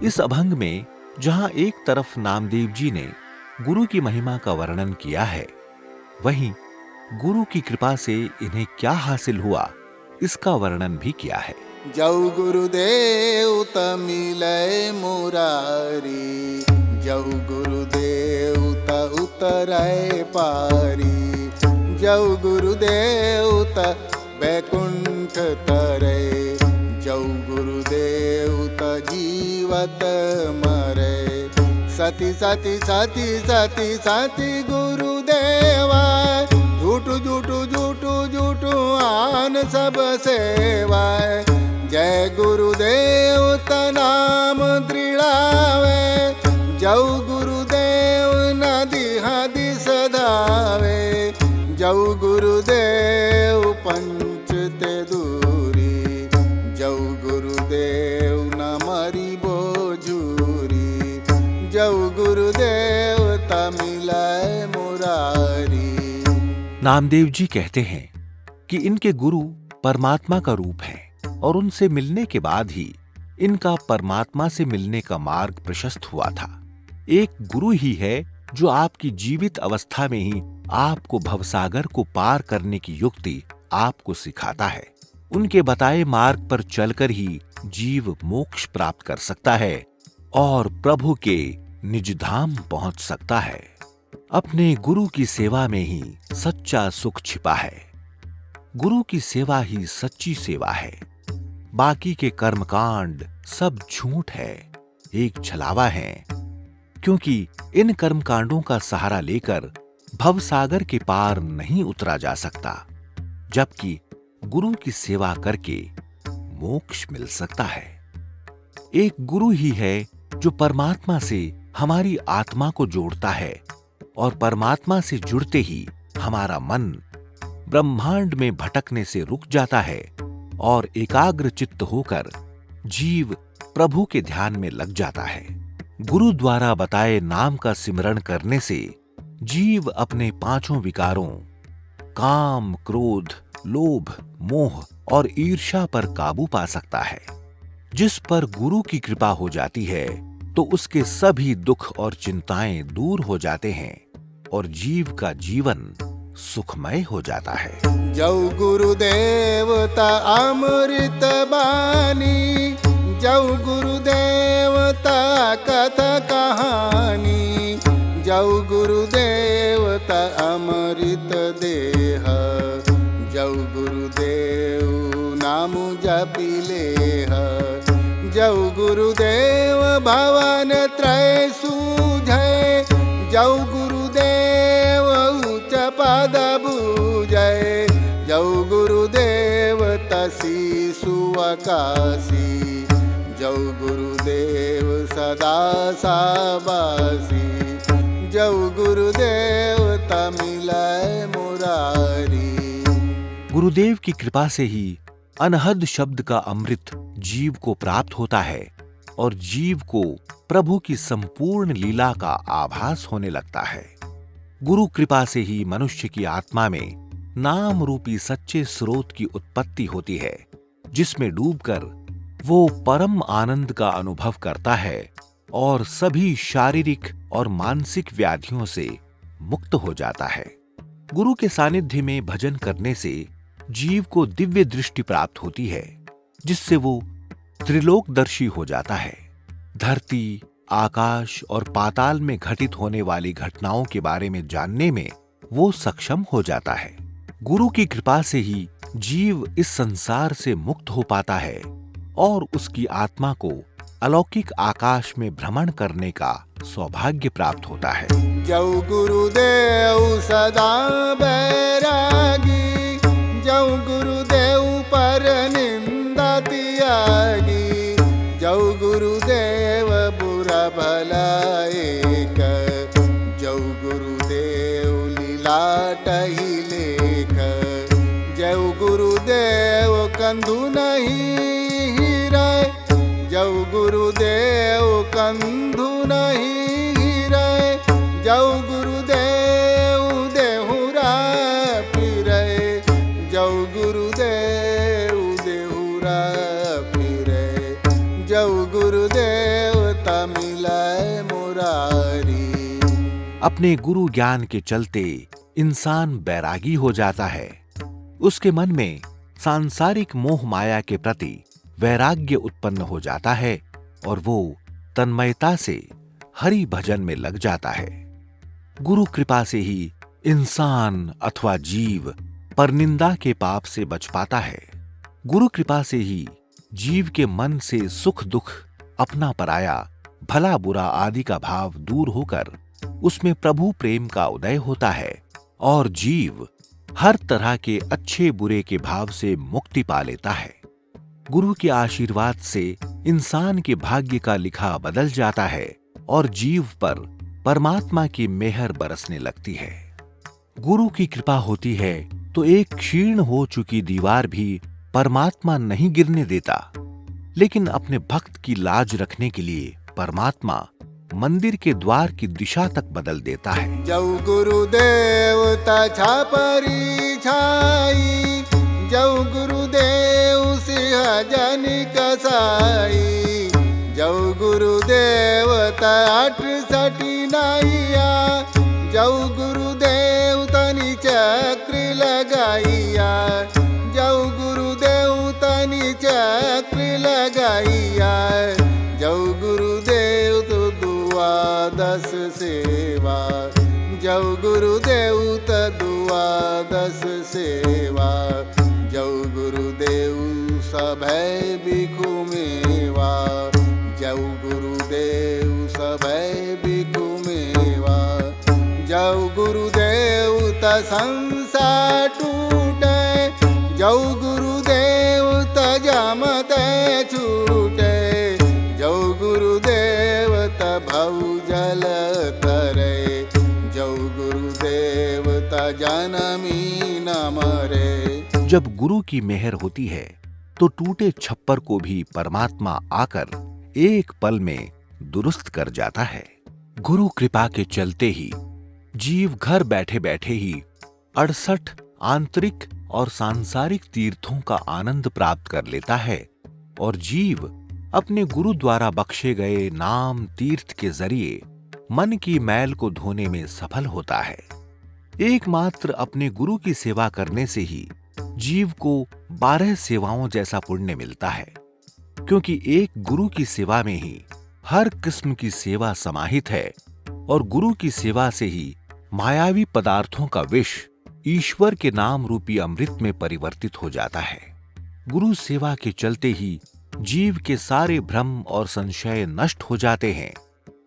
इस अभंग में जहां एक तरफ नामदेव जी ने गुरु की महिमा का वर्णन किया है, वहीं गुरु की कृपा से इन्हें क्या हासिल हुआ, इसका वर्णन भी किया है। जऊ गुरुदेव त मिलय मुरारी, जऊ गुरुदेव त उतरय पारी, जऊ गुरुदेव त बैकुंठ तरय, जऊ गुरुदेव त जीवत मरय। सती सती सती सती सती गुरुदेवा, झूठू झूठू झूठू झूठू आन सब सेवाय। जय गुरुदेव त नाम दृढ़ावे, जऊ गुरुदेव नदी हदि सधावे, जऊ गुरुदेव पंच ते दूरी, जऊ गुरुदेव न मरी बोझूरी, जऊ गुरुदेव त मिलय मुरारी। नामदेव जी कहते हैं कि इनके गुरु परमात्मा का रूप है और उनसे मिलने के बाद ही इनका परमात्मा से मिलने का मार्ग प्रशस्त हुआ था। एक गुरु ही है जो आपकी जीवित अवस्था में ही आपको भवसागर को पार करने की युक्ति आपको सिखाता है। उनके बताए मार्ग पर चलकर ही जीव मोक्ष प्राप्त कर सकता है और प्रभु के निज धाम पहुंच सकता है। अपने गुरु की सेवा में ही सच्चा सुख छिपा है। गुरु की सेवा ही सच्ची सेवा है। बाकी के कर्मकांड सब झूठ है, एक छलावा है, क्योंकि इन कर्मकांडों का सहारा लेकर भवसागर के पार नहीं उतरा जा सकता, जबकि गुरु की सेवा करके मोक्ष मिल सकता है। एक गुरु ही है जो परमात्मा से हमारी आत्मा को जोड़ता है और परमात्मा से जुड़ते ही हमारा मन ब्रह्मांड में भटकने से रुक जाता है और एकाग्र चित्त होकर जीव प्रभु के ध्यान में लग जाता है। गुरु द्वारा बताए नाम का सिमरण करने से जीव अपने पांचों विकारों काम, क्रोध, लोभ, मोह और ईर्ष्या पर काबू पा सकता है। जिस पर गुरु की कृपा हो जाती है तो उसके सभी दुख और चिंताएं दूर हो जाते हैं और जीव का जीवन सुखमय हो जाता है। जऊ गुरुदेव त अमृत बानी, जऊ गुरुदेव त कथ कहानी, जऊ गुरुदेव त अमृत देह, जऊ गुरुदेव नाम जपि लेह, जऊ गुरुदेव भवन त्रय सूझय, जऊ गुरुदेव उच्च पद बूझय, जऊ गुरुदेव तसी सुवकासी, जऊ गुरुदेव सदा साबासी, जऊ गुरुदेव त मिलय मुरारी। गुरुदेव की कृपा से ही अनहद शब्द का अमृत जीव को प्राप्त होता है और जीव को प्रभु की संपूर्ण लीला का आभास होने लगता है। गुरु कृपा से ही मनुष्य की आत्मा में नाम रूपी सच्चे स्रोत की उत्पत्ति होती है, जिसमें डूबकर वो परम आनंद का अनुभव करता है और सभी शारीरिक और मानसिक व्याधियों से मुक्त हो जाता है। गुरु के सानिध्य में भजन करने से जीव को दिव्य दृष्टि प्राप्त होती है, जिससे वो त्रिलोकदर्शी हो जाता है। धरती, आकाश और पाताल में घटित होने वाली घटनाओं के बारे में जानने में वो सक्षम हो जाता है। गुरु की कृपा से ही जीव इस संसार से मुक्त हो पाता है और उसकी आत्मा को अलौकिक आकाश में भ्रमण करने का सौभाग्य प्राप्त होता है। जऊ गुरुदेव सदा बैरागी, जऊ गुरुदेव पर निंदा त्यागी, जऊ गुरुदेव बुरा भला एक, जऊ गुरुदेव लीलाट ही लेख, जऊ गुरुदेव कंधु नहीं हीरे, जऊ गुरुदेव कंधु नहीं हीरे, जऊ गुरुदेव देहुरा फिरे, जऊ गुरुदेव देहुरा फिरे, जऊ गुरुदेव अपने गुरु ज्ञान के चलते इंसान बैरागी हो जाता है। उसके मन में सांसारिक मोह माया के प्रति वैराग्य उत्पन्न हो जाता है और वो तन्मयता से हरि भजन में लग जाता है। गुरु कृपा से ही इंसान अथवा जीव परनिंदा के पाप से बच पाता है। गुरु कृपा से ही जीव के मन से सुख दुख, अपना पराया, भला बुरा आदि का भाव दूर होकर उसमें प्रभु प्रेम का उदय होता है और जीव हर तरह के अच्छे बुरे के भाव से मुक्ति पा लेता है। गुरु के आशीर्वाद से इंसान के भाग्य का लिखा बदल जाता है और जीव पर परमात्मा की मेहर बरसने लगती है। गुरु की कृपा होती है तो एक क्षीण हो चुकी दीवार भी परमात्मा नहीं गिरने देता, लेकिन अपने भक्त की लाज रखने के लिए परमात्मा मंदिर के द्वार की दिशा तक बदल देता है। जऊ गुरुदेव छापरी छाई, जऊ गुरुदेव सिंह जन कसाई, जऊ गुरुदेव आठ सटी नाइया, जऊ गुरुदेव तनि चक्र लगाइया, जऊ गुरुदेव तनि चक्र लगाइया, जऊ गुरुदेव तो दुआदस सेवा, जऊ गुरुदेव त दुआदस सेवा, जऊ गुरुदेव सभै बिखु मेवा, जऊ गुरुदेव सभै बिखु मेवा, जऊ गुरुदेव त संसार टूटे, जऊ गुरुदेव त जमत छूटे, जऊ गुरुदेव त भव जल तरे, जऊ गुरुदेव त जनमी न मरे। जब गुरु की मेहर होती है तो टूटे छप्पर को भी परमात्मा आकर एक पल में दुरुस्त कर जाता है। गुरु कृपा के चलते ही जीव घर बैठे बैठे ही 68 आंतरिक और सांसारिक तीर्थों का आनंद प्राप्त कर लेता है और जीव अपने गुरु द्वारा बख्शे गए नाम तीर्थ के जरिए मन की मैल को धोने में सफल होता है। एकमात्र अपने गुरु की सेवा करने से ही जीव को 12 सेवाओं जैसा पुण्य मिलता है, क्योंकि एक गुरु की सेवा में ही हर किस्म की सेवा समाहित है और गुरु की सेवा से ही मायावी पदार्थों का विष ईश्वर के नाम रूपी अमृत में परिवर्तित हो जाता है। गुरु सेवा के चलते ही जीव के सारे भ्रम और संशय नष्ट हो जाते हैं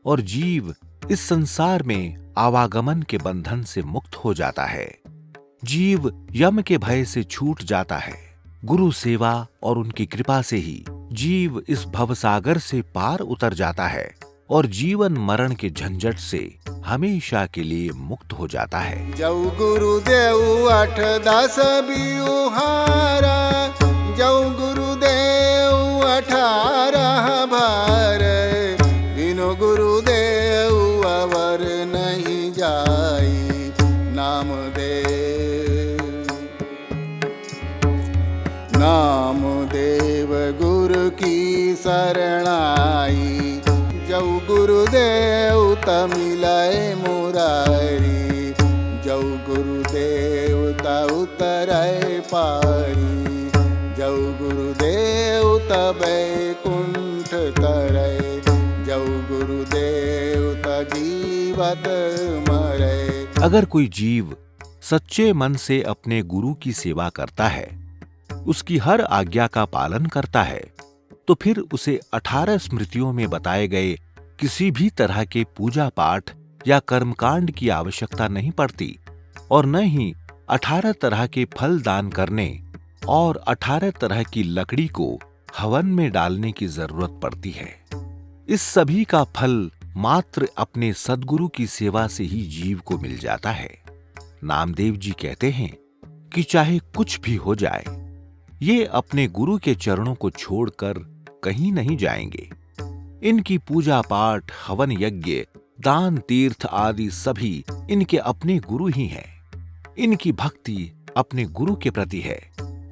और जीव इस संसार में आवागमन के बंधन से मुक्त हो जाता है। जीव यम के भय से छूट जाता है। गुरु सेवा और उनकी कृपा से ही जीव इस भवसागर से पार उतर जाता है और जीवन मरण के झंझट से हमेशा के लिए मुक्त हो जाता है। जऊ गुरुदेव 8 10 बिहारा, जऊ गुरुदेव 18 भार, बिनु गुरुदेव अवर नहीं जाई, नाम देव गुरु की शरणाई, जऊ गुरुदेव त मिलाए मुरारी, जऊ गुरुदेव त उतराए पारी, जऊ गुरुदेव त बैकुंठ तरे, जऊ गुरुदेव त जीवत मरे। अगर कोई जीव सच्चे मन से अपने गुरु की सेवा करता है, उसकी हर आज्ञा का पालन करता है, तो फिर उसे 18 स्मृतियों में बताए गए किसी भी तरह के पूजा पाठ या कर्मकांड की आवश्यकता नहीं पड़ती और न ही 18 तरह के फल दान करने और 18 तरह की लकड़ी को हवन में डालने की जरूरत पड़ती है। इस सभी का फल मात्र अपने सद्गुरु की सेवा से ही जीव को मिल जाता है। नामदेव जी कहते हैं कि चाहे कुछ भी हो जाए, ये अपने गुरु के चरणों को छोड़कर कहीं नहीं जाएंगे। इनकी पूजा पाठ, हवन यज्ञ, दान तीर्थ आदि सभी इनके अपने गुरु ही हैं। इनकी भक्ति अपने गुरु के प्रति है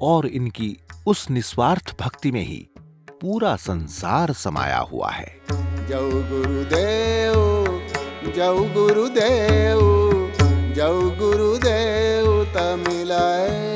और इनकी उस निस्वार्थ भक्ति में ही पूरा संसार समाया हुआ है। जऊ गुरुदेव जऊ गुरुदेव, जऊ गुरुदेव त मिलाए